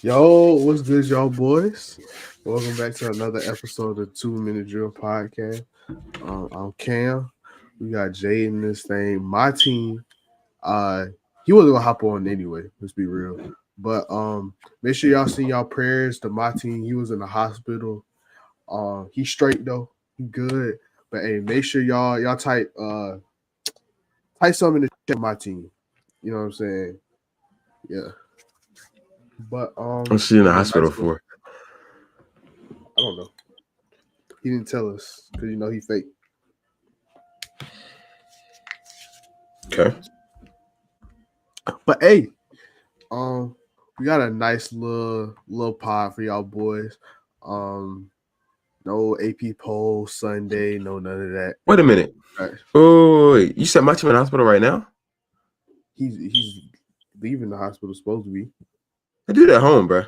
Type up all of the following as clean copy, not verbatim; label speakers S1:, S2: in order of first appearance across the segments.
S1: Yo, what's good, y'all boys? Welcome back to another episode of 2 Minute Drill Podcast. I'm Cam. We got Jay in this thing. My team, he wasn't gonna hop on anyway. Let's be real. But make sure y'all send y'all prayers to my team. He was in the hospital. He's straight though. He good. But hey, make sure y'all type something to check my team. You know what I'm saying? Yeah. But
S2: What's she in the hospital for?
S1: I don't know. He didn't tell us because he fake.
S2: Okay.
S1: But hey, we got a nice little pod for y'all boys. No AP poll Sunday, no none of that.
S2: Wait a minute.
S1: Right.
S2: Oh, wait. You said my team in the hospital right now?
S1: He's leaving the hospital, supposed to be.
S2: I do that at home, bro.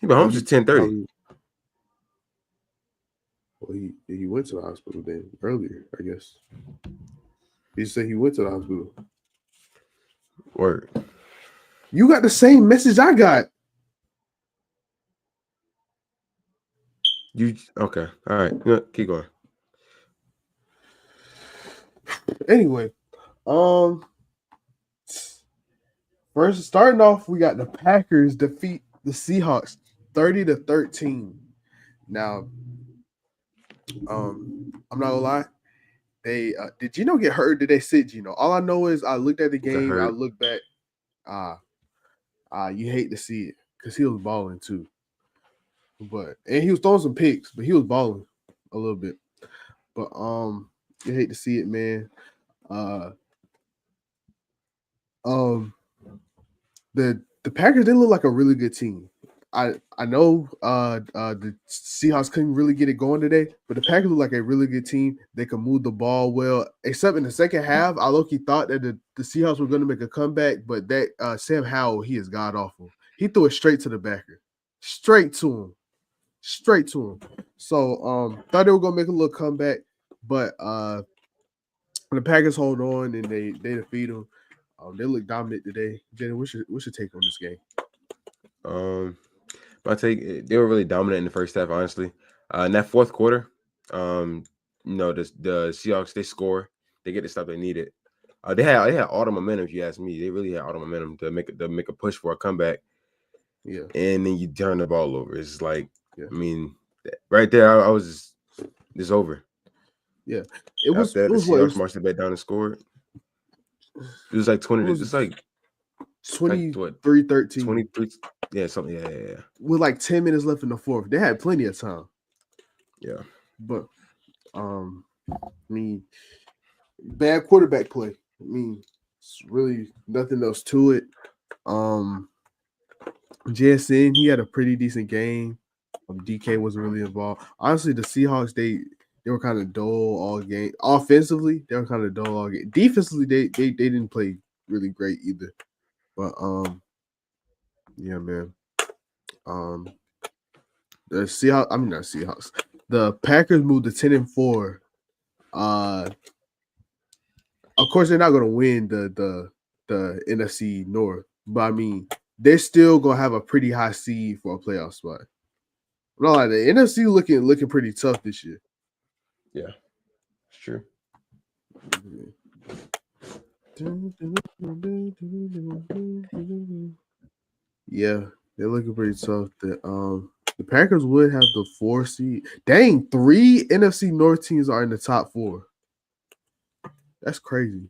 S2: He been home since 10:30.
S1: Well, he went to the hospital then earlier, I guess. He said he went to the hospital.
S2: Word.
S1: You got the same message I got.
S2: You okay? All right. Keep going.
S1: Anyway, first starting off, we got the Packers defeat the Seahawks 30-13. Now, I'm not gonna lie. They did Gino get hurt? Did they sit Gino? All I know is I looked at the game. I looked back. You hate to see it because he was balling too. And he was throwing some picks, but he was balling a little bit. But you hate to see it, man. The Packers didn't look like a really good team. I know the Seahawks couldn't really get it going today, but the Packers look like a really good team. They could move the ball well, except in the second half. I low-key thought that the Seahawks were going to make a comeback, but that Sam Howell, he is god-awful. He threw it straight to the backer. Straight to him. So thought they were going to make a little comeback, but the Packers hold on and they defeat them. They look dominant today. Jenny, what's your take on this game?
S2: My take, they were really dominant in the first half, honestly. In that fourth quarter, the Seahawks, they score, they get the stuff they needed. They had all the momentum, if you ask me. They really had all the momentum to make a push for a comeback.
S1: Yeah.
S2: And then you turn the ball over. It's like, I mean, right there, I was just over.
S1: Yeah.
S2: It was the Seahawks marched it back down and scored. It was like 20. It's like
S1: 23-13.
S2: 23. Yeah, something. Yeah.
S1: With like 10 minutes left in the fourth. They had plenty of time.
S2: Yeah.
S1: But I mean, bad quarterback play. I mean, it's really nothing else to it. JSN, he had a pretty decent game. DK wasn't really involved. Honestly, the Seahawks, they were kind of dull all game. Offensively, they were kind of dull all game. Defensively, they didn't play really great either. But yeah, man. The Seahawks, I mean not Seahawks. The Packers moved to 10-4. Of course, they're not gonna win the NFC North, but I mean they're still gonna have a pretty high seed for a playoff spot. Not like the NFC looking pretty tough this year.
S2: Yeah, it's true.
S1: Yeah, they're looking pretty tough. The Packers would have the 4 seed. Dang, 3 NFC North teams are in the top 4. That's crazy.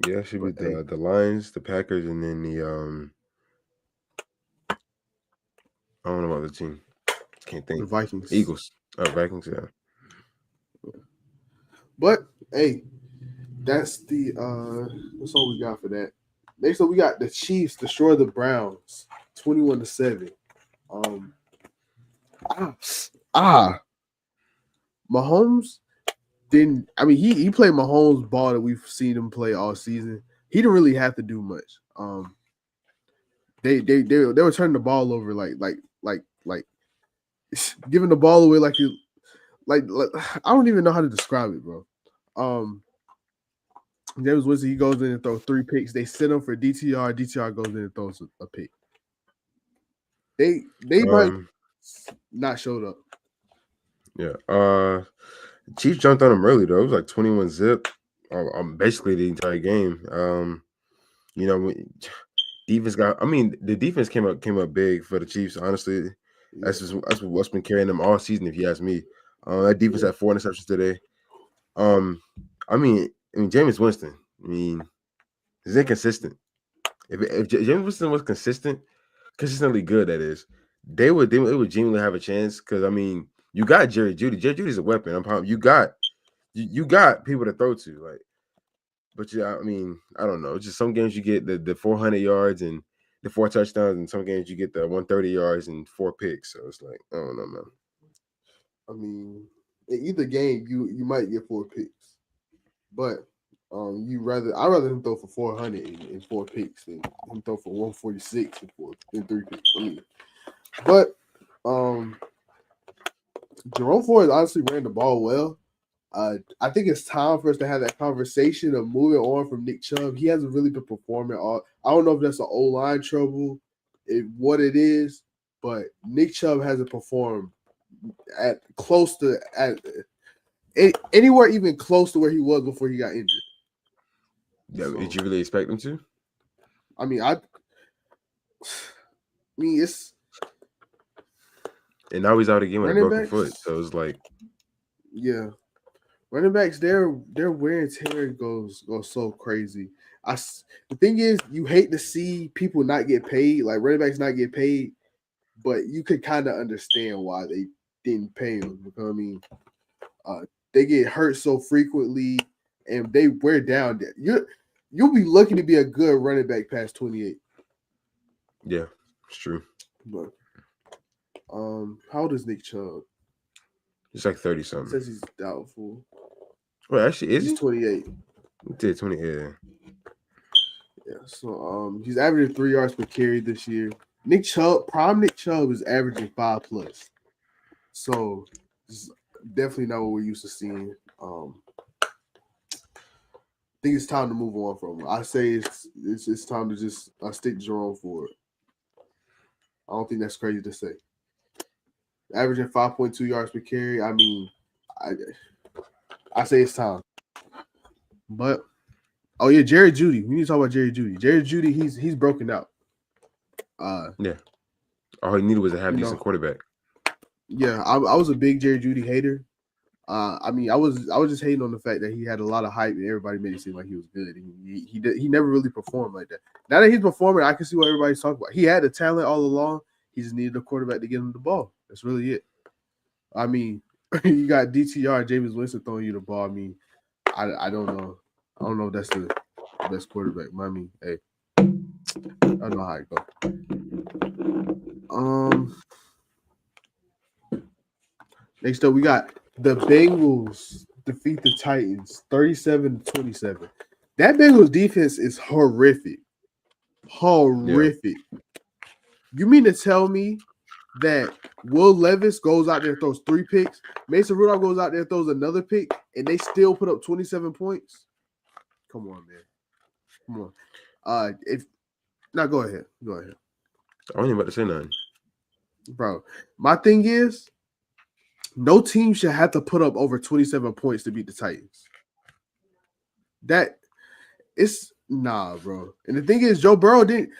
S2: Yeah, it should be the Lions, the Packers, and then the I don't know about the team. Can't think.
S1: The Vikings.
S2: Eagles. Oh, Vikings, yeah.
S1: But hey, that's all we got for that. Next up, we got the Chiefs destroy the Browns 21-7. Mahomes didn't. I mean, he played Mahomes' ball that we've seen him play all season. He didn't really have to do much. They were turning the ball over like giving the ball away like I don't even know how to describe it, bro. James Winston, he goes in and throws 3 picks. They sit him for DTR. DTR goes in and throws a pick. They might not showed up.
S2: Yeah. Chiefs jumped on him early though. It was like 21 zip. Basically the entire game. Defense got. I mean, the defense came up big for the Chiefs. Honestly, that's what's been carrying them all season. If you ask me, that defense had 4 interceptions today. I mean, Jameis Winston. I mean, he's inconsistent. If Jameis Winston was consistently good, that is, it would genuinely have a chance. Because I mean, you got Jerry Jeudy. Jerry Jeudy's a weapon. You got people to throw to. Like, but yeah, I mean, I don't know. It's just some games you get the 400 yards and the 4 touchdowns, and some games you get the 130 yards and 4 picks. So it's like, I don't know, man.
S1: I mean, in either game, you might get 4 picks, but I'd rather him throw for 400 and 4 picks than him throw for 146 and 3 picks. I mean, but Jerome Ford honestly ran the ball well. I think it's time for us to have that conversation of moving on from Nick Chubb. He hasn't really been performing. I don't know if that's an O-line trouble, what it is, but Nick Chubb hasn't performed anywhere even close to where he was before he got injured.
S2: Yeah, did you really expect him to?
S1: I mean, it's.
S2: And now he's out again with a broken foot, so it's like,
S1: yeah. Running backs, their wear and tear goes so crazy. The thing is, you hate to see people not get paid, like running backs not get paid, but you could kind of understand why they didn't pay them. Because I mean, they get hurt so frequently, and they wear down. You'll be lucky to be a good running back past 28.
S2: Yeah, it's true.
S1: But how old is Nick Chubb?
S2: He's like 30 something.
S1: Says he's doubtful.
S2: Well, actually, is he?
S1: He's 28.
S2: He did 28.
S1: Yeah. So he's averaging 3 yards per carry this year. Prime Nick Chubb is averaging 5+. So it's definitely not what we're used to seeing. I think it's time to move on from him. I say it's time to just stick Jerome Ford. I don't think that's crazy to say. Averaging 5.2 yards per carry. I mean, I say it's time. But Jerry Jeudy. We need to talk about Jerry Jeudy. Jerry Jeudy, he's broken out.
S2: Yeah. All he needed was a half decent quarterback.
S1: Yeah, I was a big Jerry Jeudy hater. I mean, I was just hating on the fact that he had a lot of hype and everybody made it seem like he was good. He never really performed like that. Now that he's performing, I can see what everybody's talking about. He had the talent all along. He just needed a quarterback to get him the ball. That's really it. I mean, you got DTR, Jameis Winston throwing you the ball. I mean, I don't know. I don't know if that's the best quarterback. I mean, hey, I don't know how it goes. Next up, we got the Bengals defeat the Titans 37-27. That Bengals defense is horrific. Horrific. Yeah. You mean to tell me that Will Levis goes out there and throws 3 picks, Mason Rudolph goes out there and throws another pick, and they still put up 27 points? Come on, man. Come on. Go ahead.
S2: I wasn't about to say nothing.
S1: Bro, my thing is, no team should have to put up over 27 points to beat the Titans. Bro. And the thing is, Joe Burrow didn't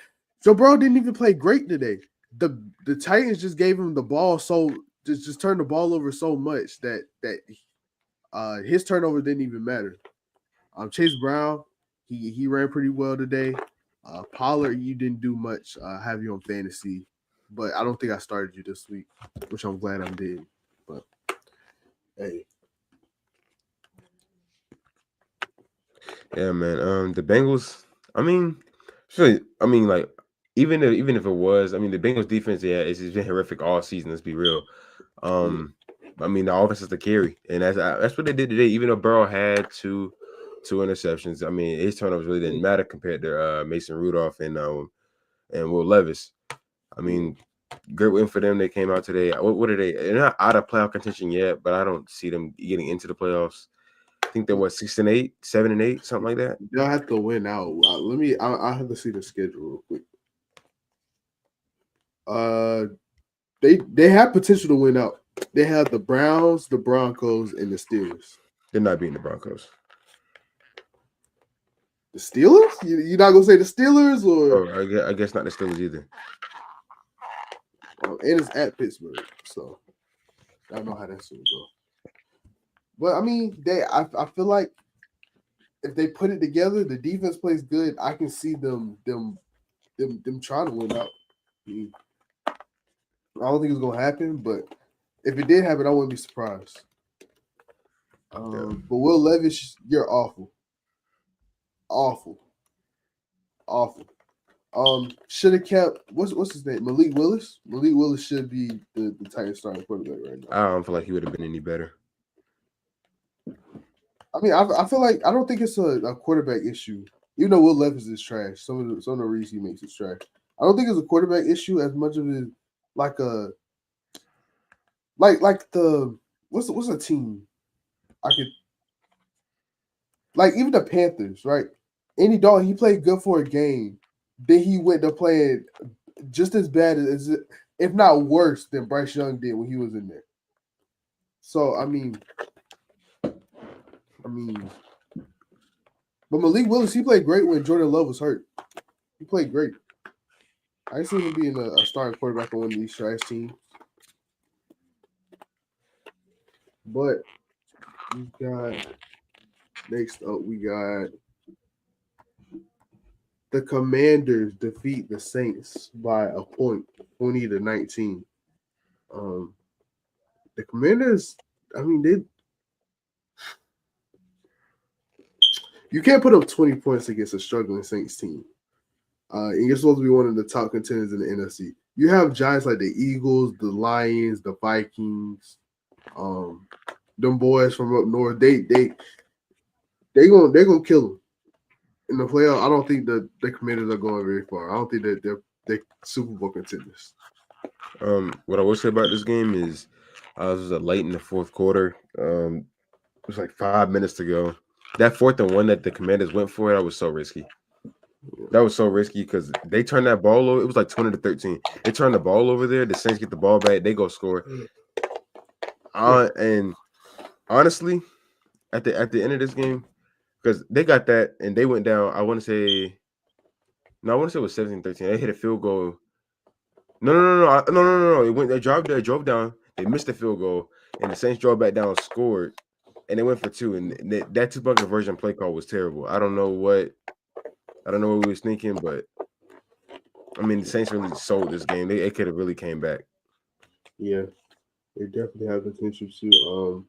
S1: even play great today. The Titans just gave him the ball just turned the ball over so much that his turnover didn't even matter. Chase Brown, he ran pretty well today. Pollard, you didn't do much. Have you on fantasy, but I don't think I started you this week, which I'm glad I did. But hey,
S2: yeah, man. The Bengals. I mean, like even if it was, I mean, the Bengals defense, yeah, it's been horrific all season. Let's be real. I mean, the offense is the carry, and that's what they did today. Even though Burrow had two interceptions, I mean, his turnovers really didn't matter compared to Mason Rudolph and Will Levis. I mean, great win for them. They came out today. What are they? They're not out of playoff contention yet, but I don't see them getting into the playoffs. think they're 6-8, 7-8, something like that.
S1: They'll have to win out. I'll have to see the schedule real quick. They have potential to win out. They have the Browns, the Broncos, and the Steelers.
S2: They're not beating the Broncos.
S1: The Steelers? You're not gonna say the Steelers, or?
S2: I guess not the Steelers either.
S1: And it's at Pittsburgh, so I don't know how that's gonna go. But I mean, I feel like if they put it together, the defense plays good. I can see them trying to win out. I don't think it's gonna happen, but if it did happen, I wouldn't be surprised. But Will Levis, you're awful. Should have kept what's his name? Malik Willis. Malik Willis should be the Titans starting quarterback right now.
S2: I don't feel like he would have been any better.
S1: I mean, I feel like I don't think it's a quarterback issue. Even though Will Levis is trash, some of the reasons he makes it trash. I don't think it's a quarterback issue as much of it like a like the what's a team I could like even the Panthers, right? Andy Dalton, he played good for a game. Then he went to playing just as bad as, if not worse, than Bryce Young did when he was in there. So I mean, but Malik Willis, he played great when Jordan Love was hurt. He played great. I seen him being a starting quarterback on one of these trash teams. But next up, we got the Commanders defeat the Saints by a point, 20-19. The Commanders, I mean, you can't put up 20 points against a struggling Saints team. And you're supposed to be one of the top contenders in the NFC. You have giants like the Eagles, the Lions, the Vikings, them boys from up north. They're gonna kill them in the playoff. I don't think the Commanders are going very far. I don't think that they're Super Bowl contenders.
S2: What I will say about this game is, this was late in the fourth quarter. It was like 5 minutes to go. That 4th and 1 that the Commanders went for, that was so risky. That was so risky because they turned that ball over. It was like 20-13. They turned the ball over there. The Saints get the ball back. They go score. And honestly, at the end of this game, because they got that and they went down. I want to say it was 17-13. They hit a field goal. No. They drove down. They missed the field goal, and the Saints drove back down, scored, and they went for 2. And that 2-point conversion play call was terrible. I don't know what we was thinking, but I mean, the Saints really sold this game. They could have really came back.
S1: Yeah, they definitely have potential to.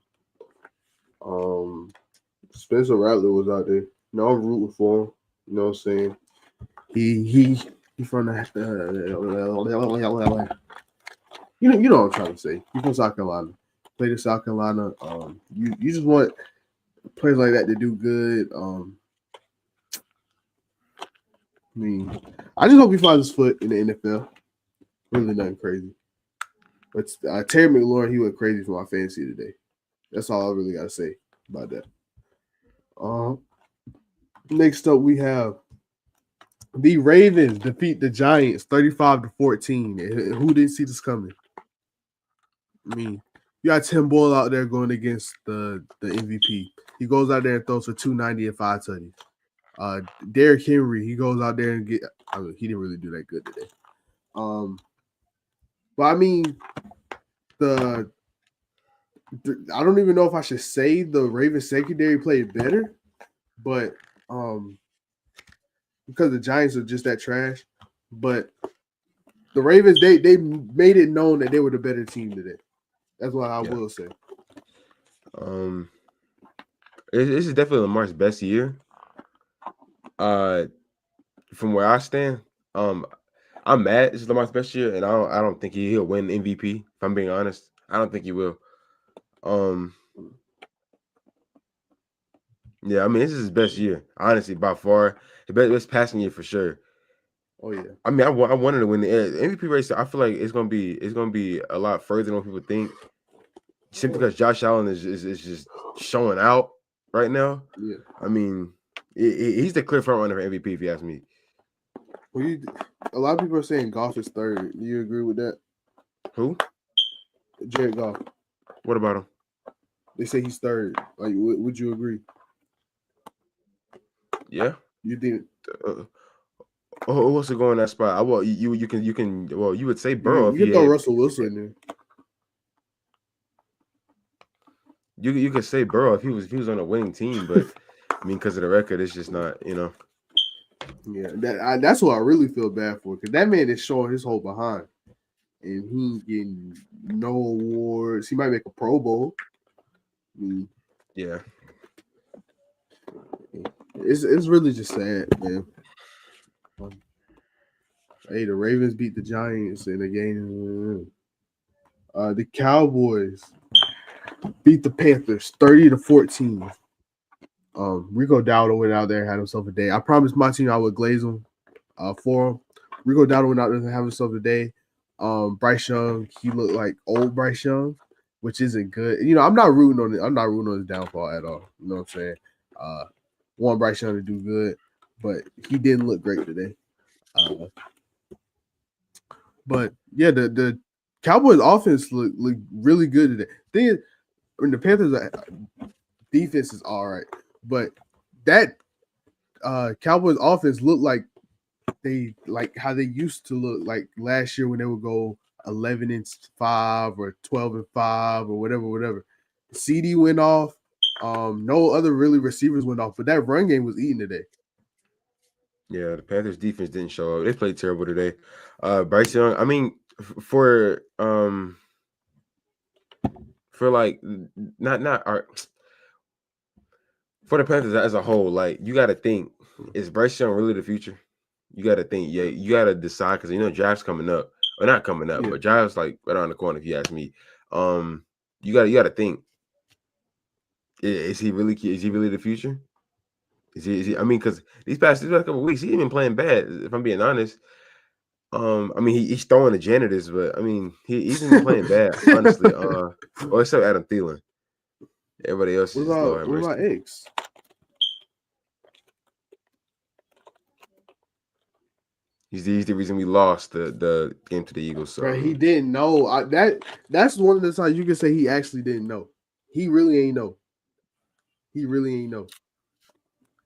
S1: Spencer Rattler was out there. No, I'm rooting for him. You know what I'm saying? He from the you know what I'm trying to say. He from South Carolina. Played in South Carolina. You just want players like that to do good. I mean, I just hope he finds his foot in the NFL. Really nothing crazy. But Terry McLaurin, he went crazy for my fantasy today. That's all I really got to say about that. Next up, we have the Ravens defeat the Giants 35-14. Who didn't see this coming? I mean, you got Tim Boyle out there going against the MVP. He goes out there and throws for 290 and 5 tutties. Derrick Henry, he goes out there and he didn't really do that good today. But I mean, I don't even know if I should say the Ravens secondary played better, but because the Giants are just that trash. But the Ravens, they made it known that they were the better team today. That's what I will say.
S2: This is definitely Lamar's best year. From where I stand, I'm mad. This is Lamar's best year, and I don't think he'll win MVP. If I'm being honest, I don't think he will. Yeah, I mean, this is his best year, honestly, by far. The best passing year for sure.
S1: Oh yeah.
S2: I mean, I wanted to win the MVP race. I feel like it's gonna be a lot further than what people think. Simply because Josh Allen is just showing out. right now.
S1: Yeah.
S2: I mean, he's the clear front runner for MVP if you ask me.
S1: Well, a lot of people are saying Goff is third. Do you agree with that?
S2: Who?
S1: Jared Goff.
S2: What about him?
S1: They say he's third. Like, would you agree?
S2: Yeah.
S1: You think?
S2: Who wants to go in that spot? Well, you can. Well, you would say Burrow if
S1: You can
S2: he
S1: throw
S2: had.
S1: Russell Wilson in there.
S2: You could say Burrow if he was on a winning team, but I mean, because of the record, it's just not.
S1: Yeah, that's what I really feel bad for, because that man is showing his whole behind, and he ain't getting no awards. He might make a Pro Bowl.
S2: Yeah,
S1: it's really just sad, man. Hey, the Ravens beat the Giants in a game. The Cowboys beat the Panthers 30-14. Rico Dowdle went out there and had himself a day. I promised my team I would glaze him for him. Rico Dowdle went out there and have himself a day. Bryce Young, he looked like old Bryce Young, which isn't good. I'm not rooting on it. I'm not rooting on his downfall at all. You know what I'm saying? Want Bryce Young to do good, but he didn't look great today. But yeah, the Cowboys offense looked really good today. Thing is, the Panthers defense is all right, but that Cowboys offense looked like how they used to look like last year when they would go 11-5 or 12-5 or whatever. CD went off. No other really receivers went off, but that run game was eating today.
S2: Yeah, the Panthers defense didn't show up. They played terrible today. Bryce Young, I mean, for like not for the Panthers as a whole, like you got to think, is Bryce Young really the future? You got to think, yeah, you got to decide because draft's coming up, or not coming up, but draft's like right around the corner. If you ask me, you got to think, is he really the future? Is he? I mean, because these past couple of weeks, he ain't been playing bad. If I'm being honest. I mean, he's throwing the janitors, but I mean, he's been playing bad, honestly. Or except Adam Thielen. Everybody else is low at
S1: What about X?
S2: He's the reason we lost the game to the Eagles. So
S1: he didn't know. That's one of the times you can say he actually didn't know. He really ain't know.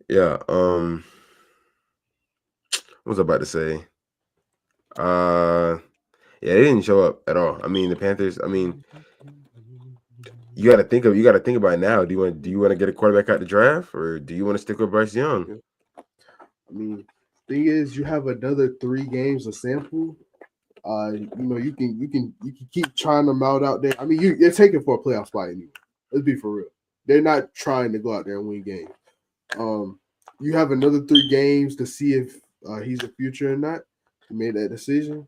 S2: Yeah. What was I about to say? Yeah, they didn't show up at all. I mean, the Panthers. I mean, you got to think about it now. Do you want to get a quarterback out the draft, or do you want to stick with Bryce Young?
S1: I mean, thing is, you have another 3 games of sample. You can keep trying them out there. I mean, you're taking for a playoff spot anyway. Let's be for real. They're not trying to go out there and win games. You have another 3 games to see if he's a future or not. You made that decision.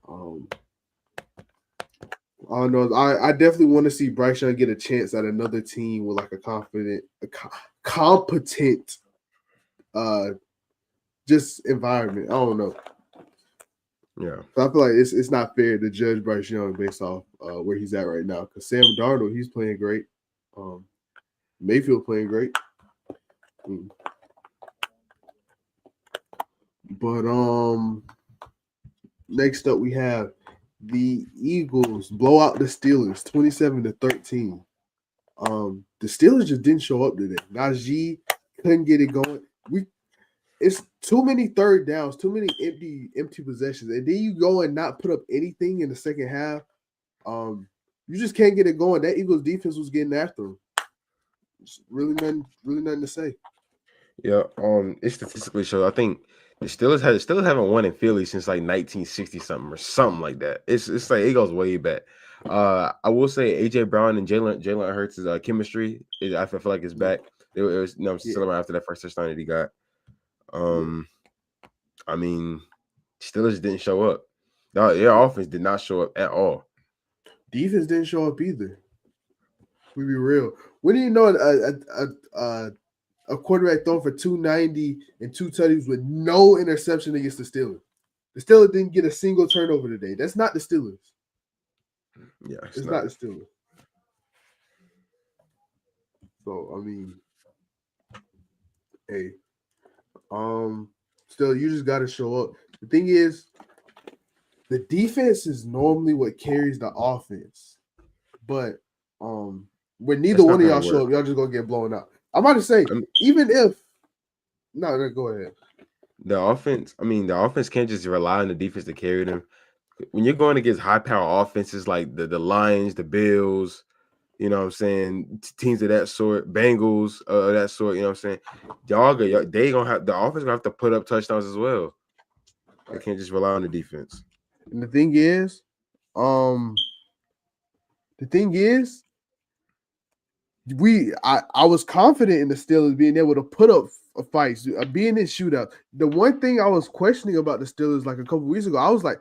S1: I don't know. I definitely want to see Bryce Young get a chance at another team with like a competent, just environment. I don't know.
S2: Yeah,
S1: so I feel like it's not fair to judge Bryce Young based off where he's at right now. Because Sam Darnold, he's playing great. Mayfield playing great. But next up we have the Eagles blow out the Steelers 27-13. The Steelers just didn't show up today. Najee couldn't get it going. It's too many third downs, too many empty possessions, and then you go and not put up anything in the second half. You just can't get it going. That Eagles defense was getting after them. It's really nothing to say.
S2: Yeah, it statistically shows. I think the Steelers haven't won in Philly since like 1960 something or something like that. It's like it goes way back. I will say AJ Brown and Jalen Hurts' chemistry. I feel like it's back. It was still around after that first touchdown that he got. I mean, Steelers didn't show up. Their offense did not show up at all.
S1: Defense didn't show up either. We be real. When do you know a quarterback throwing for 290 and 2 tutties with no interception against the Steelers? The Steelers didn't get a single turnover today. That's not the Steelers.
S2: Yeah,
S1: it's not the Steelers. So I mean, Hey, still, you just got to show up. The thing is, the defense is normally what carries the offense, but when neither
S2: That's
S1: one
S2: not
S1: of
S2: gonna
S1: y'all show
S2: work.
S1: up, y'all just gonna get blown out. I'm about to say,
S2: I mean,
S1: even if no, go ahead.
S2: the offense. I mean, the offense can't just rely on the defense to carry them. When you're going against high power offenses like the Lions, the Bills, you know what I'm saying, teams of that sort, Bengals, that sort, you know what I'm saying, they gonna have the offense gonna have to put up touchdowns as well. They can't just rely on the defense.
S1: And um, the thing is, I was confident in the Steelers being able to put up fights, being in shootout. The one thing I was questioning about the Steelers like a couple weeks ago, I was like,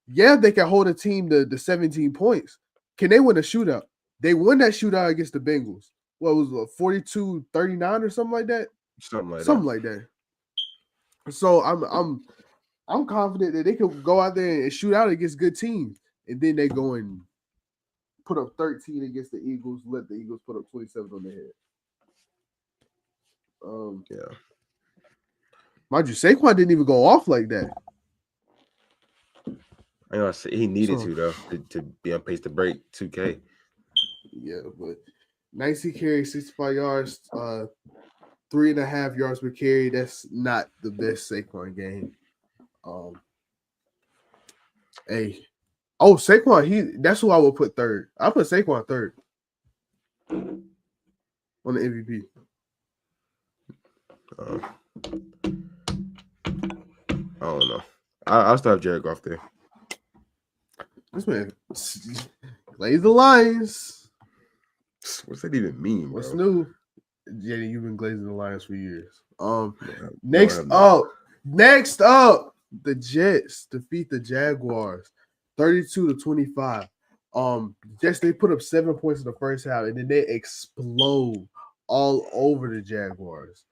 S1: yeah, they can hold a team to 17 points. Can they win a shootout? They won that shootout against the Bengals. What was it, 42-39 or something like that?
S2: Something like
S1: Something
S2: that.
S1: like that. So I'm confident that they can go out there and shoot out against good teams, and then they go and put up 13 against the Eagles, let the Eagles put up 27 on their head.
S2: Yeah.
S1: Mind you, Saquon didn't even go off like that.
S2: I know he needed to though to be on pace to break 2K.
S1: Yeah, but 90 carry, 65 yards, 3.5 yards per carry. That's not the best Saquon game. Saquon, that's who I would put third. I put Saquon third on the MVP.
S2: I don't know. I'll still have Jared Goff there.
S1: This man lays the Lions.
S2: What's that even mean, bro?
S1: What's new? Jenny, you've been glazing the Lions for years.
S2: Next
S1: up, the Jets defeat the Jaguars 32-25. Jets, they put up 7 points in the first half, and then they explode all over the Jaguars.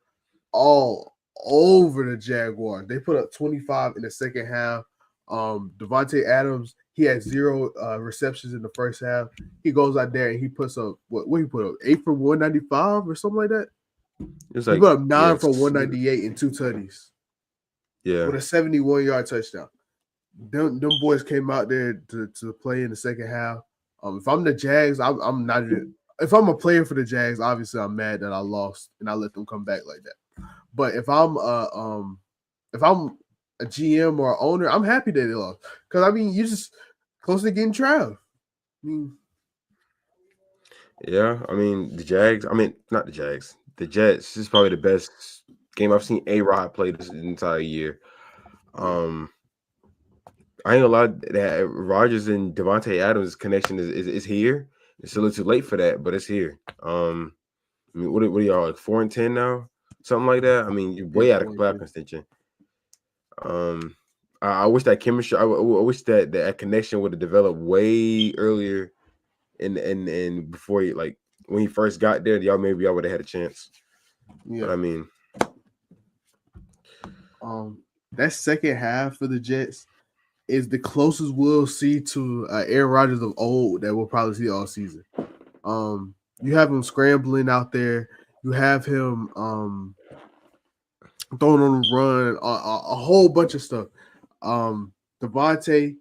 S1: All over the Jaguars. They put up 25 in the second half. Devontae Adams, he had 0 receptions in the first half. He goes out there and he puts up what he put up 8 for 195 or something like that.
S2: It's
S1: he
S2: like
S1: put up 9 for 198 and 2 tutties.
S2: Yeah,
S1: with a 71-yard touchdown. Them boys came out there to play in the second half. If I'm the Jags, I'm not even. If I'm a player for the Jags, obviously I'm mad that I lost and I let them come back like that. But if I'm a GM or owner, I'm happy that they lost because I mean you just close to getting Trav.
S2: Yeah, I mean the Jags. I mean not the Jags. The Jets. This is probably the best game I've seen A-Rod play this entire year. I ain't gonna lie, that Rodgers and Devontae Adams connection is here. It's a little too late for that, but it's here. I mean, what are y'all like 4-10 now? Something like that. I mean, you're way out of playoff contention. I wish that chemistry. I wish that connection would have developed way earlier, and before like when he first got there, y'all would have had a chance. Yeah. But I mean,
S1: that second half for the Jets is the closest we'll see to Aaron Rodgers of old that we'll probably see all season. You have him scrambling out there. You have him throwing on the run, a whole bunch of stuff. Devontae,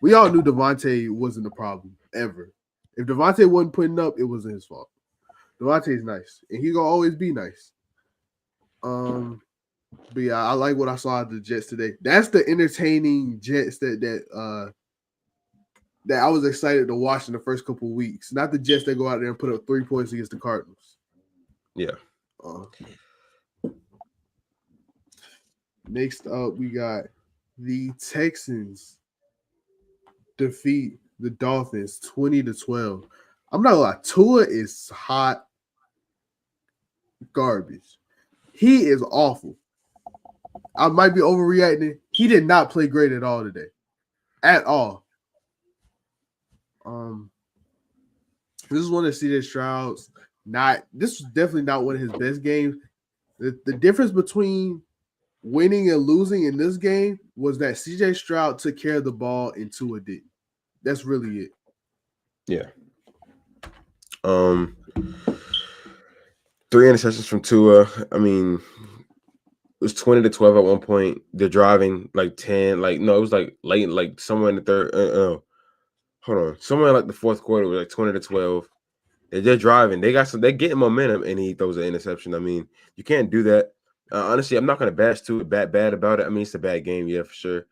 S1: we all knew Devontae wasn't the problem ever. If Devontae wasn't putting up, it wasn't his fault. Devontae's nice, and he's gonna always be nice. But yeah, I like what I saw at the Jets today. That's the entertaining Jets that I was excited to watch in the first couple of weeks. Not the Jets that go out there and put up 3 points against the Cardinals.
S2: Yeah.
S1: Next up, we got the Texans defeat the Dolphins 20-12. I'm not gonna lie, Tua is hot garbage. He is awful. I might be overreacting. He did not play great at all today. At all. This is one of CJ Stroud's this was definitely not one of his best games. The difference between winning and losing in this game was that CJ Stroud took care of the ball and Tua didn't. That's really it.
S2: Yeah. 3 interceptions from Tua. I mean, was 20-12 at one point. They're driving like 10, like no, it was like late, like somewhere in the third. Hold on, somewhere in like the fourth quarter, it was like 20-12. They're driving. They're getting momentum, and he throws an interception. I mean, you can't do that. Honestly, I'm not gonna bash too bad about it. I mean, it's a bad game, yeah, for sure.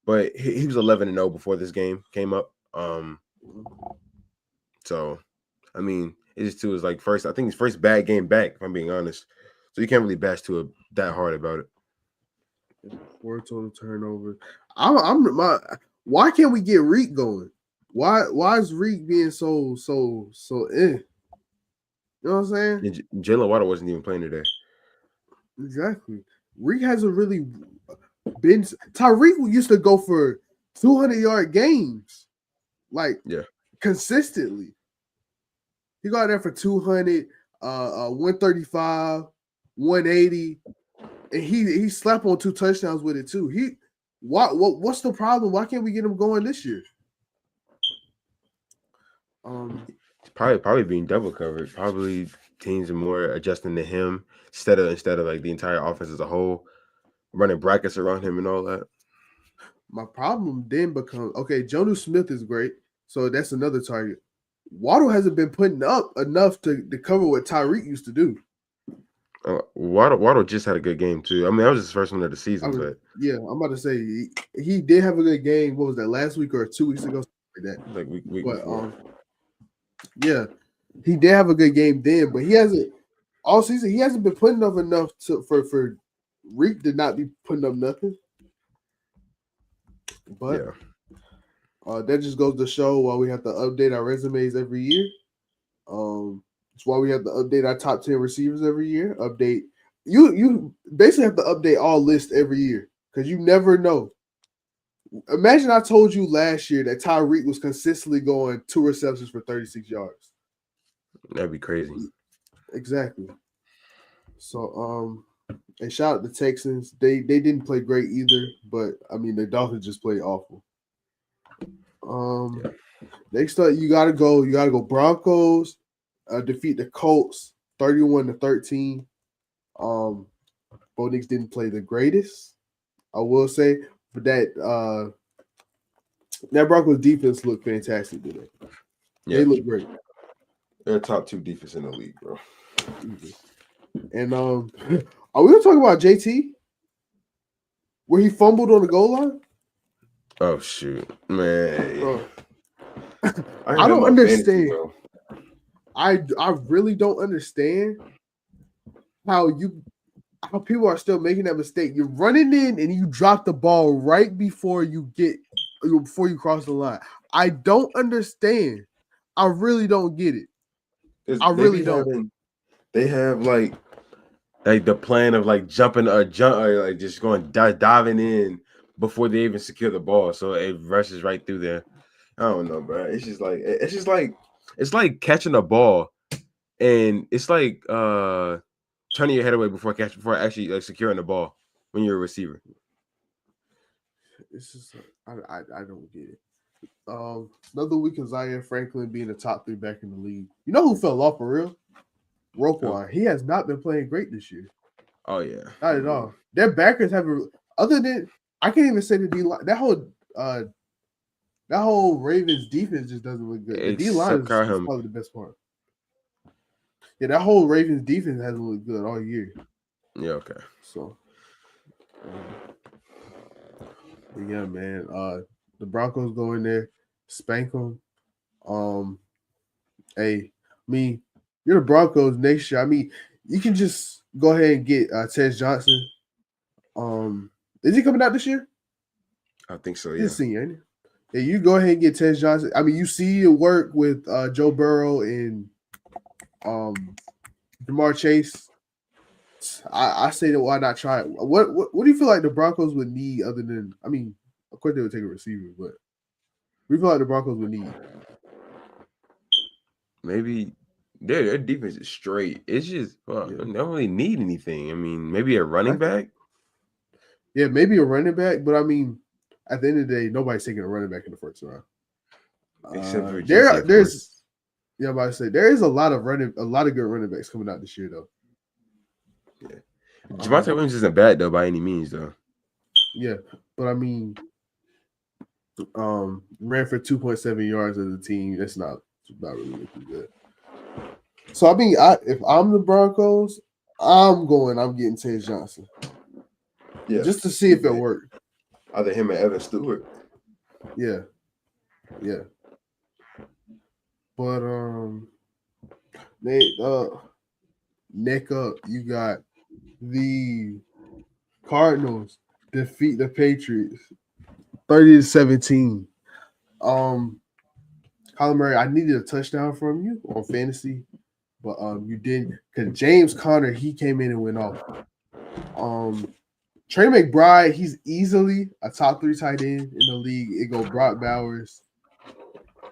S2: But he was 11-0 before this game came up. So I mean, it just too is like first. I think his first bad game back. If I'm being honest, so you can't really bash to that hard about it.
S1: 4 total turnovers. Why can't we get Reek going? Why is Reek being so You know what I'm saying?
S2: And Jalen Waddle wasn't even playing today.
S1: Exactly. Reek hasn't really been. Tyreek used to go for 200-yard games, like consistently. He got there for 200, 135, 180, and he slapped on 2 touchdowns with it too. What's the problem? Why can't we get him going this year?
S2: Probably being double covered. Probably teams are more adjusting to him instead of like the entire offense as a whole, running brackets around him and all that.
S1: My problem then becomes Jonnu Smith is great, so that's another target. Waddle hasn't been putting up enough to cover what Tyreek used to do.
S2: Waddle just had a good game too. I mean, that was his first one of the season, but
S1: yeah, I'm about to say he did have a good game. What was that, last week or 2 weeks ago? Like that.
S2: Like week
S1: before. Yeah, he did have a good game then, but he hasn't all season. He hasn't been putting up enough for Reek to not be putting up nothing. But that just goes to show why we have to update our resumes every year. It's why we have to update our top 10 receivers every year. Update you basically have to update all lists every year because you never know. Imagine I told you last year that Tyreek was consistently going 2 receptions for 36 yards.
S2: That'd be crazy.
S1: Exactly. So and shout out to Texans. They didn't play great either, but I mean the Dolphins just played awful. Next up, you gotta go Broncos, defeat the Colts 31-13. Bo Nix didn't play the greatest, I will say, but that Broncos defense looked fantastic today. Yeah. They look great.
S2: They're top 2 defense in the league, bro.
S1: And are we gonna talk about JT? Where he fumbled on the goal line?
S2: Oh shoot, man!
S1: Bro. I don't understand. I really don't understand how people are still making that mistake. You're running in and you drop the ball right before you cross the line. I don't understand. I really don't get it. I really don't.
S2: They have like the plan of like jumping or like just going diving in before they even secure the ball, so it rushes right through there. I don't know, bro. It's like catching a ball, and it's like turning your head away before actually like securing the ball when you're a receiver.
S1: It's just I don't get it. Another week of Zaire Franklin being the top 3 back in the league. You know who fell off for real? Roquan. He has not been playing great this year.
S2: Oh yeah,
S1: not at all. Their backers have other than I can't even say the D line. That whole Ravens defense just doesn't look good. The D line is probably the best part. Yeah, that whole Ravens defense hasn't looked good all year.
S2: Yeah, okay.
S1: So, yeah, man. The Broncos go in there, spank them. Hey, I mean, you're the Broncos next year. I mean, you can just go ahead and get Tez Johnson. Is he coming out this year?
S2: I think so. Yeah.
S1: He's a senior, ain't he? Yeah, you go ahead and get Tez Johnson. I mean, you see it work with Joe Burrow and Jamar Chase. I say that why not try it? What do you feel like the Broncos would need other than? I mean, of course they would take a receiver, but what do you feel like the Broncos would need?
S2: Maybe their defense is straight. It's just they don't really need anything. I mean, maybe a running back.
S1: Yeah, maybe a running back, but I mean, at the end of the day, nobody's taking a running back in the first round.
S2: Except for
S1: there's I'm about to say there is a lot of good running backs coming out this year though.
S2: Yeah, Javonte Williams isn't bad though by any means though.
S1: Yeah, but I mean, ran for 2.7 yards as a team. That's not really looking good. So I mean, if I'm the Broncos, I'm getting Tage Johnson.
S2: Yeah,
S1: just to see if it worked.
S2: Either him or Evan Stewart.
S1: Yeah. But neck up, you got the Cardinals defeat the Patriots 30-17. Kyler Murray, I needed a touchdown from you on fantasy, but you didn't, because James Conner, he came in and went off. Trey McBride, he's easily a top 3 tight end in the league. It go Brock Bowers.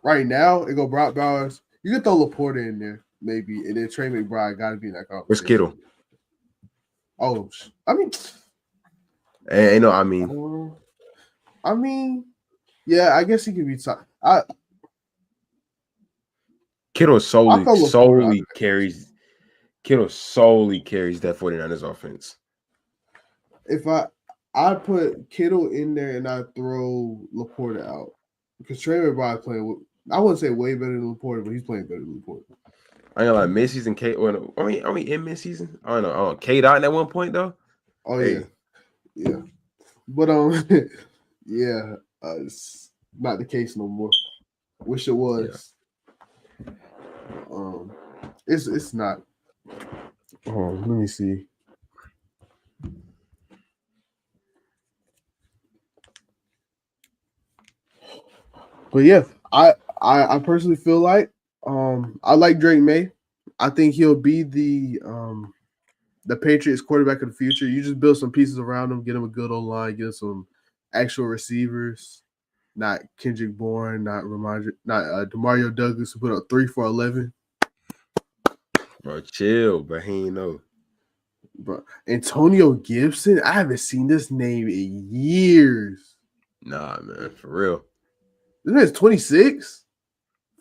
S1: Right now, it go Brock Bowers. You can throw Laporta in there, maybe, and then Trey McBride got to be in that conversation.
S2: Where's Kittle?
S1: Oh, I mean, yeah, I guess he could be top.
S2: Kittle solely carries that 49ers offense.
S1: If I put Kittle in there and I throw Laporta out, because Trey McBride playing, I wouldn't say way better than Laporta, but he's playing better than Laporta.
S2: I ain't gonna lie, midseason K. Are we in midseason? I don't know. K Dot at one point though.
S1: Oh yeah. But yeah, it's not the case no more. Wish it was. Yeah. It's not. Let me see. But yeah, I personally feel like I like Drake May. I think he'll be the Patriots quarterback of the future. You just build some pieces around him, get him a good old line, get him some actual receivers, not Kendrick Bourne, not Demario Douglas, who put up 3 for 11.
S2: Bro, chill, but he ain't know.
S1: Bro, Antonio Gibson, I haven't seen this name in years.
S2: Nah, man, for real.
S1: This man's 26.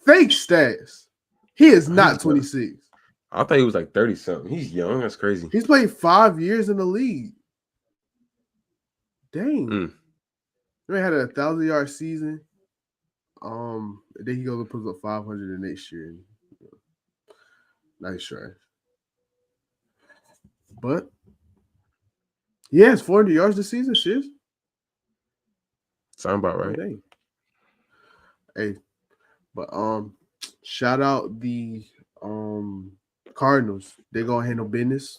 S1: Fake stats. He is not 26.
S2: I thought he was like 30 something. He's young. That's crazy.
S1: He's played 5 years in the league. Dang. He had a 1,000-yard season. Then he goes and puts up 500 the next year. Nice try. But he has 400 yards this season, shit.
S2: Sound about right.
S1: Dang. Hey, but shout out the Cardinals. They gonna handle business.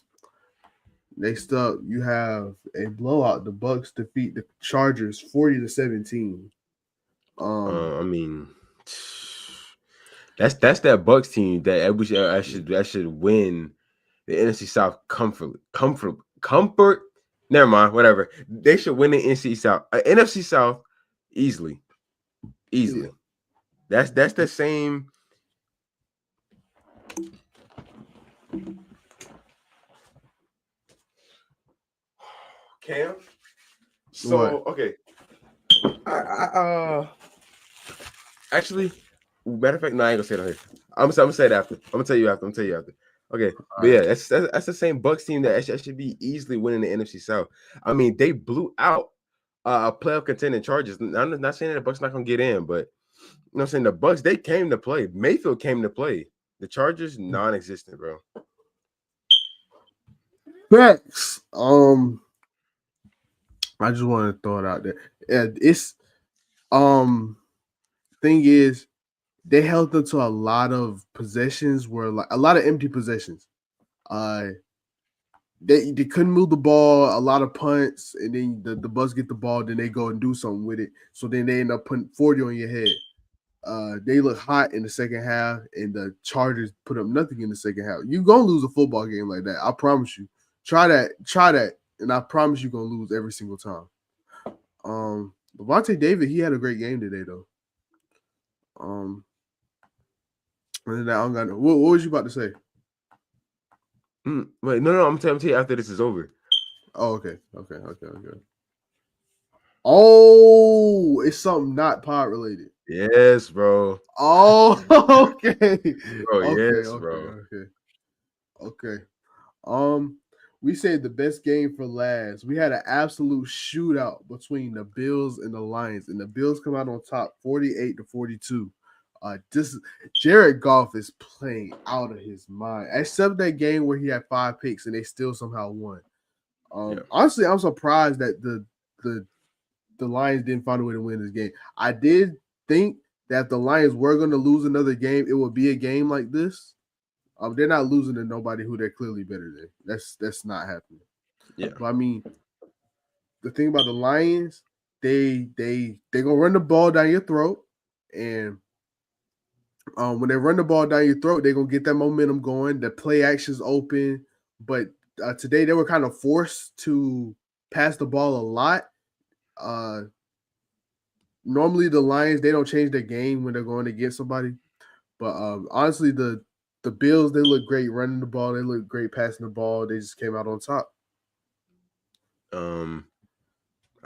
S1: Next up, you have a blowout. The Bucks defeat the Chargers 40-17.
S2: I mean, that's that Bucks team that should win the NFC South comfort. Never mind, whatever. They should win the NFC South easily. Yeah. That's the same. Cam. So what? Okay. Actually, matter of fact, no, I ain't gonna say that here. I'm gonna say it after. I'm gonna tell you after. Okay, but yeah, that's the same Bucks team that should be easily winning the NFC South. I mean, they blew out a playoff contending Chargers. I'm not saying that the Bucks not gonna get in, but you know what I'm saying, the Bucks, they came to play. Mayfield came to play. The Chargers non-existent, bro.
S1: Facts. I just want to throw it out there. It's thing is, they held them to a lot of possessions where like a lot of empty possessions. They couldn't move the ball, a lot of punts, and then the Bucks get the ball, then they go and do something with it. So then they end up putting 40 on your head. They look hot in the second half, and the Chargers put up nothing in the second half. You're gonna lose a football game like that. I promise you. Try that, and I promise you're gonna lose every single time. Lavonte David, he had a great game today, though. And then I don't got no. What was you about to say?
S2: Wait, no, I'm telling you after this is over.
S1: Oh, okay. Oh, it's something not pod related.
S2: Yes, bro.
S1: Oh, okay.
S2: Bro, yes, bro.
S1: Okay. we saved the best game for last. We had an absolute shootout between the Bills and the Lions, and the Bills come out on top 48-42. This Jared Goff is playing out of his mind. Except that game where he had 5 picks and they still somehow won. Honestly, I'm surprised that the Lions didn't find a way to win this game. I did think that if the Lions were going to lose another game, it would be a game like this. They're not losing to nobody who they're clearly better than. That's not happening.
S2: Yeah.
S1: But I mean, the thing about the Lions, they gonna run the ball down your throat, and when they run the ball down your throat, they're gonna get that momentum going. The play action's open, but today they were kind of forced to pass the ball a lot. Normally the Lions, they don't change their game when they're going to get somebody, but honestly, the Bills, they look great running the ball. They look great passing the ball. They just came out on top.
S2: I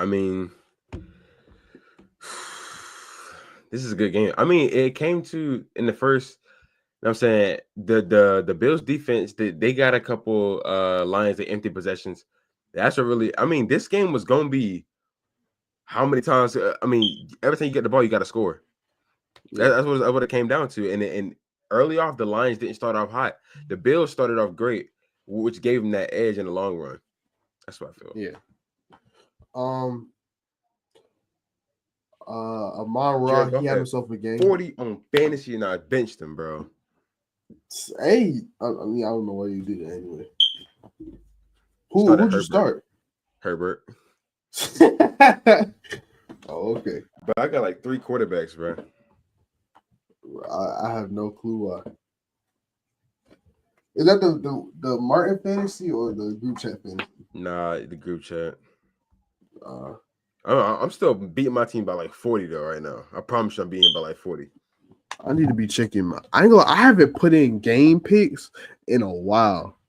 S2: mean, this is a good game. I mean, it came to in the first. You know what I'm saying the Bills defense, they got a couple Lions that empty possessions. That's what really. I mean, this game was gonna be how many times? I mean, every time you get the ball, you got to score. That's what it came down to. And early off, the Lions didn't start off hot. The Bills started off great, which gave them that edge in the long run. That's what I feel.
S1: Yeah. Amon-Ra, he had himself a game.
S2: 40 on fantasy, and I benched him, bro.
S1: Hey, I mean, I don't know why you did that anyway. Who'd you start?
S2: Herbert.
S1: Oh, okay.
S2: But I got like 3 quarterbacks, bro.
S1: I have no clue why. Is that the Martin fantasy or the group chat fantasy?
S2: Nah, the group chat. I'm still beating my team by like 40 though right now. I promise you I'm beating by like 40.
S1: I need to be checking I haven't put in game picks in a while.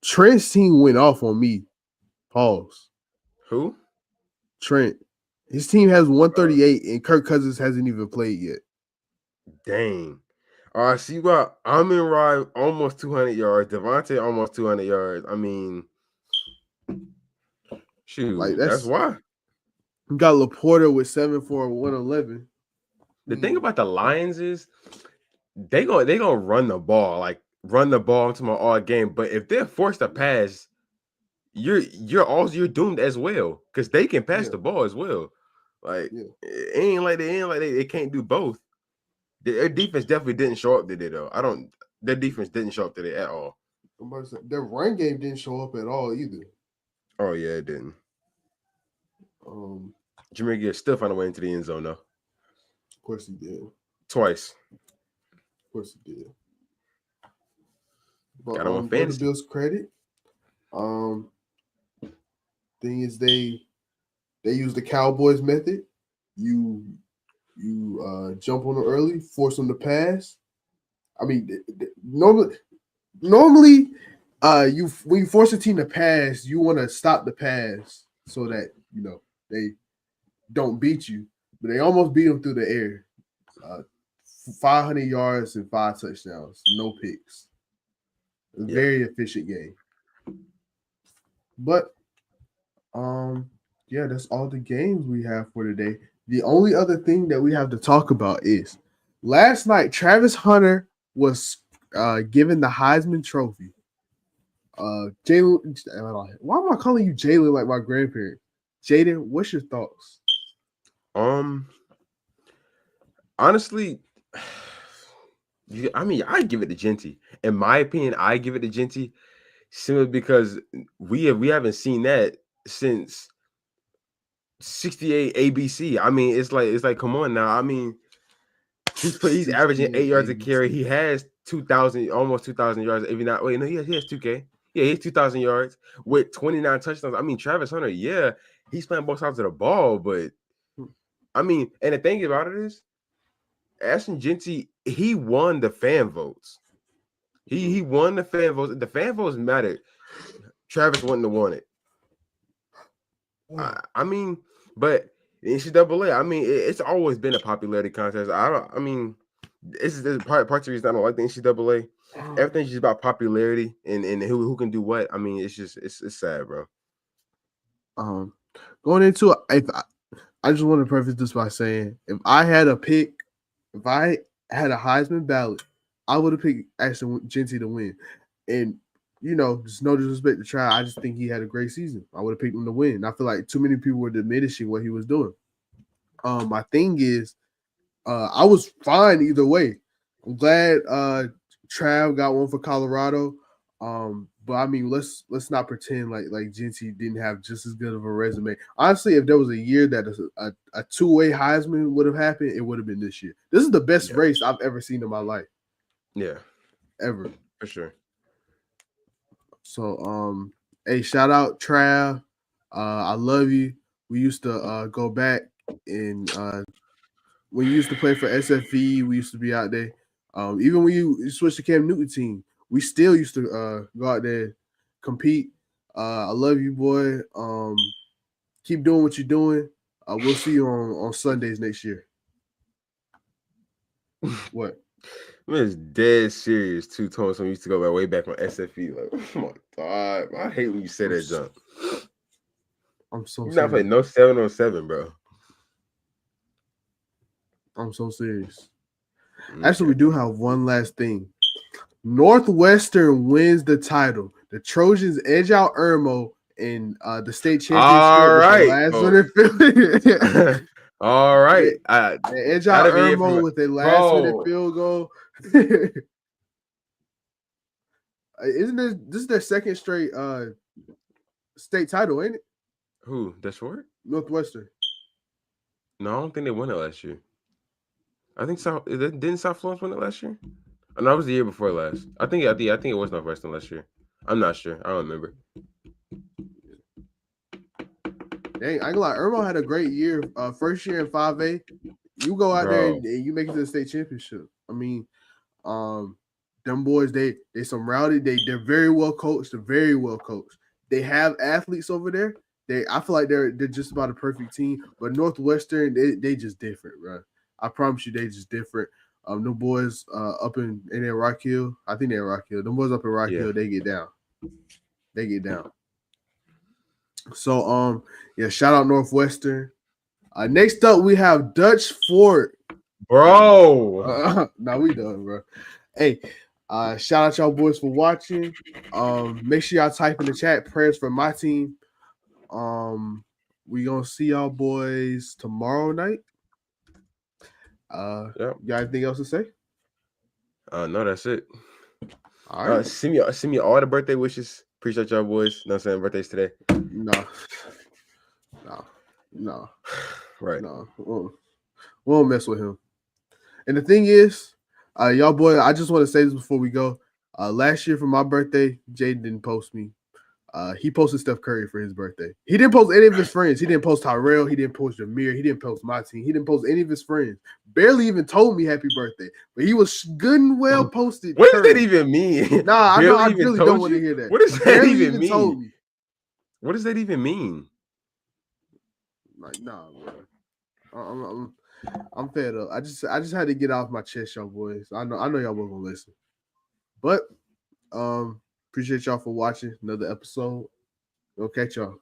S1: Trent's team went off on me. Pause.
S2: Who?
S1: Trent. His team has 138 and Kirk Cousins hasn't even played yet.
S2: Dang. All right, see what? Amon-Ra almost 200 yards. Devontae almost 200 yards. I mean, shoot, like that's why.
S1: You got Laporta with 7 for 111.
S2: The thing about the Lions is they gonna run the ball, like run the ball into my all game. But if they're forced to pass, you're doomed as well because they can pass the ball as well. Like it ain't like they can't do both. Their defense definitely didn't show up today, though. Their defense didn't show up today at all.
S1: Their run game didn't show up at all either.
S2: Oh yeah, it didn't. Jahmyr Gibbs still found a way into the end zone, though.
S1: Of course he did.
S2: Twice.
S1: Of course he did. But
S2: got him on fantasy.
S1: The Bills' credit. Thing is, they use the Cowboys method. You jump on them early, force them to pass. I mean, normally, when you force a team to pass, you want to stop the pass so that they don't beat you. But they almost beat them through the air. 500 yards and 5 touchdowns, no picks. A very efficient game. But that's all the games we have for today. The only other thing that we have to talk about is last night, Travis Hunter was given the Heisman Trophy. Jalen, why am I calling you Jalen like my grandparent? Jaden, what's your thoughts?
S2: Honestly, I give it to Genty. In my opinion, I give it to Genty simply because we haven't seen that since 68 ABC. I mean, it's like come on now. I mean, he's averaging 8 yards a carry. He has 2,000, almost 2,000 yards. If not, wait, no, he has 2K. Yeah, he has 2,000 yards with 29 touchdowns. I mean, Travis Hunter, he's playing both sides of the ball, but I mean, and the thing about it is, Ashton Genty, he won the fan votes. He won the fan votes. The fan votes mattered. Travis wouldn't have won it. I mean, but NCAA, I mean, it's always been a popularity contest. I mean, this is the part of the reason I don't like the NCAA. Everything's just about popularity and who can do what. I mean, it's just it's sad, bro.
S1: Going into it, I just want to preface this by saying, if I had a Heisman ballot, I would have picked Ashton Jeanty to win. And just no disrespect to Try, I just think he had a great season. I would have picked him to win. I feel like too many people were diminishing what he was doing. My thing is, I was fine either way. I'm glad Trav got one for Colorado. But I mean, let's not pretend like Jeanty didn't have just as good of a resume. Honestly, if there was a year that a two-way Heisman would have happened, it would have been this year. This is the best race I've ever seen in my life.
S2: Yeah,
S1: ever
S2: for sure.
S1: So, hey, shout out Trav. I love you. We used to go back and when you used to play for SFE, we used to be out there. Even when you switched to Cam Newton team, we still used to go out there, compete. I love you, boy. Keep doing what you're doing. We'll see you on Sundays next year. What?
S2: Man, it's dead serious too. Thomas, we used to go way back on SFE. Like, oh my god, I hate when you say that jump.
S1: I'm so.
S2: You're not playing no 7-on-7, bro.
S1: I'm so serious. Actually, we do have one last thing. Northwestern wins the title. The Trojans edge out Irmo in the state championship.
S2: All right. All right.
S1: They edge out Irmo with a last-minute field goal. Isn't this is their second straight state title, ain't it?
S2: Who? That's short?
S1: Northwestern.
S2: No, I don't think they won it last year. I think didn't South Florence win it last year? Oh, no, that was the year before last. I think it was Northwestern last year. I'm not sure. I don't remember.
S1: Dang, I ain't gonna lie. Irmo had a great year. First year in 5A. You go out there and you make it to the state championship. I mean, them boys, they some rowdy. They're very well coached. They're very well coached. They have athletes over there. I feel like they're just about a perfect team. But Northwestern, they just different, bro. I promise you, they just different. No boys up in there Rock Hill. I think they're Rock Hill. Them boys up in Rock Hill, they get down. They get down. So shout out Northwestern. Next up we have Dutch Fort.
S2: Bro.
S1: Nah, we done, bro. Hey, shout out y'all boys for watching. Make sure y'all type in the chat prayers for my team. We gonna see y'all boys tomorrow night. You got anything else to say?
S2: No, that's it.
S1: All right.
S2: Send me all the birthday wishes. Appreciate y'all boys. No saying birthdays today.
S1: No.
S2: Right.
S1: No. We won't mess with him. And the thing is, y'all boy, I just want to say this before we go. Last year for my birthday, Jaden didn't post me. He posted Steph Curry for his birthday. He didn't post any of his friends. He didn't post Tyrell. He didn't post Jameer. He didn't post my team. He didn't post any of his friends. Barely even told me happy birthday. But he was good and well posted.
S2: What does that even mean?
S1: Nah, I know. I really don't want to hear that.
S2: What does that even mean?
S1: Told me.
S2: What does that even mean?
S1: Like, nah, bro. I'm fed up. I just had to get off my chest, y'all boys. I know y'all were gonna listen. But appreciate y'all for watching another episode. We'll catch y'all.